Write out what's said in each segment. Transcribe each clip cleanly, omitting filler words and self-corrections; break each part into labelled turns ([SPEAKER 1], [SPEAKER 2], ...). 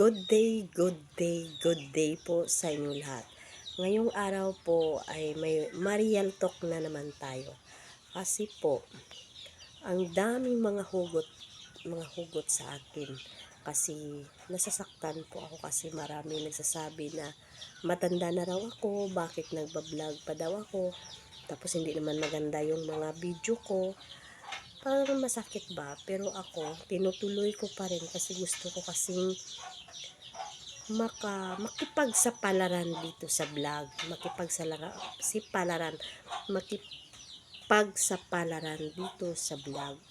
[SPEAKER 1] Good day, good day po sa inyo lahat. Ngayong araw po ay may Marial Talk na naman tayo. Kasi po, ang daming mga hugot sa akin. Kasi nasasaktan po ako kasi marami nagsasabi na matanda na raw ako, bakit nagbablog pa daw ako. Tapos hindi naman maganda yung mga video ko. Parang masakit ba? Pero ako, tinutuloy ko pa rin kasi gusto ko kasing makipagsapalaran dito sa vlog, makipagsapalaran dito sa vlog.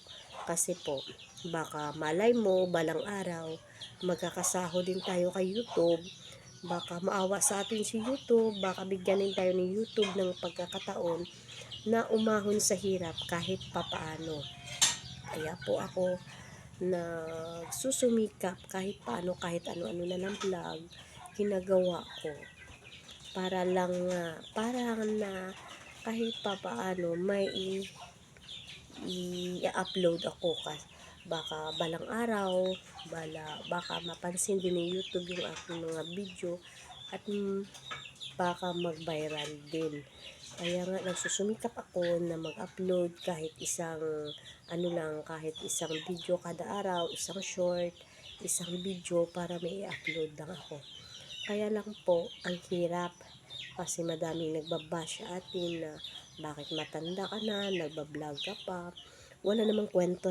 [SPEAKER 1] Kasi po, baka malay mo, balang araw, magkakasahod din tayo kay YouTube. Baka maawa sa atin si YouTube, baka bigyan din tayo ni YouTube ng pagkakataon na umahon sa hirap kahit papaano. Kaya po ako nagsusumikap kahit paano, kahit ano-ano na ng vlog ginagawa ko para lang para na kahit papaano may i-upload ako baka balang araw baka mapansin din ng YouTube yung aking mga video at baka mag-viral din. Kaya nga nagsusumikap ako na mag-upload kahit kahit isang video kada araw, isang short, isang video para may i-upload lang ako. Kaya lang po, ang hirap kasi madaming nagbabash sa atin na bakit matanda ka na, nagbablog ka pa. Wala namang kwento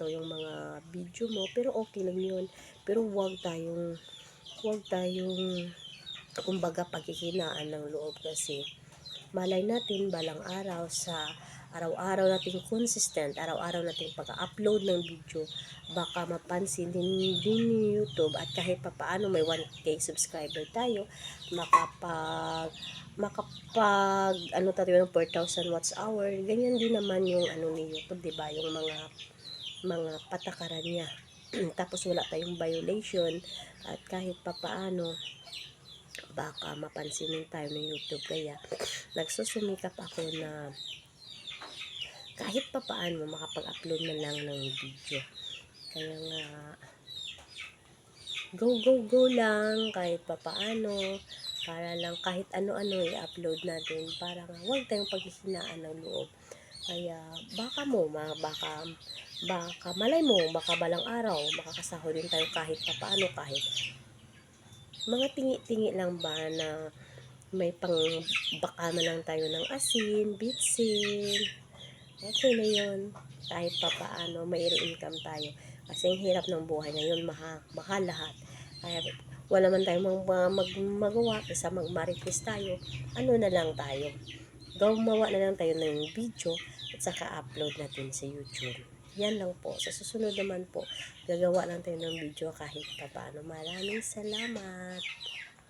[SPEAKER 1] yung mga video mo, pero okay lang yun. Pero huwag tayong kumbaga paghihinaan ng loob kasi malay natin balang araw sa araw-araw nating consistent, araw-araw nating pag-upload ng video, baka mapansin din ni YouTube at kahit papaano may 1K subscriber tayo, makapag ano tayo ng 4,000 watts hour, ganyan din naman yung ano ni YouTube, diba? Yung mga patakaran niya. Tapos wala tayong violation at kahit papaano baka mapansinin tayo ng YouTube. Kaya nagsusumikap ako na kahit papaano makapag-upload na lang ng video. Kaya nga go lang kahit papaano para lang kahit ano-ano i-upload natin para nga huwag tayong paghihinaan ng loob. Kaya baka malay mo, baka balang araw makakasahod din tayo kahit papaano, kahit mga tingi-tingi lang ba na may baka na lang tayo ng asin, bitsin, okay na yun. Kahit papaano may income tayo kasi ang hirap ng buhay ngayon, mahal lahat. Kaya wala man tayong magawa kaysa magmarites tayo, ano na lang tayo, gumawa na lang tayo ng video at saka upload natin sa YouTube. Yan lang po. Sa susunod naman po, gagawa lang tayo ng video kahit papaano. Maraming salamat.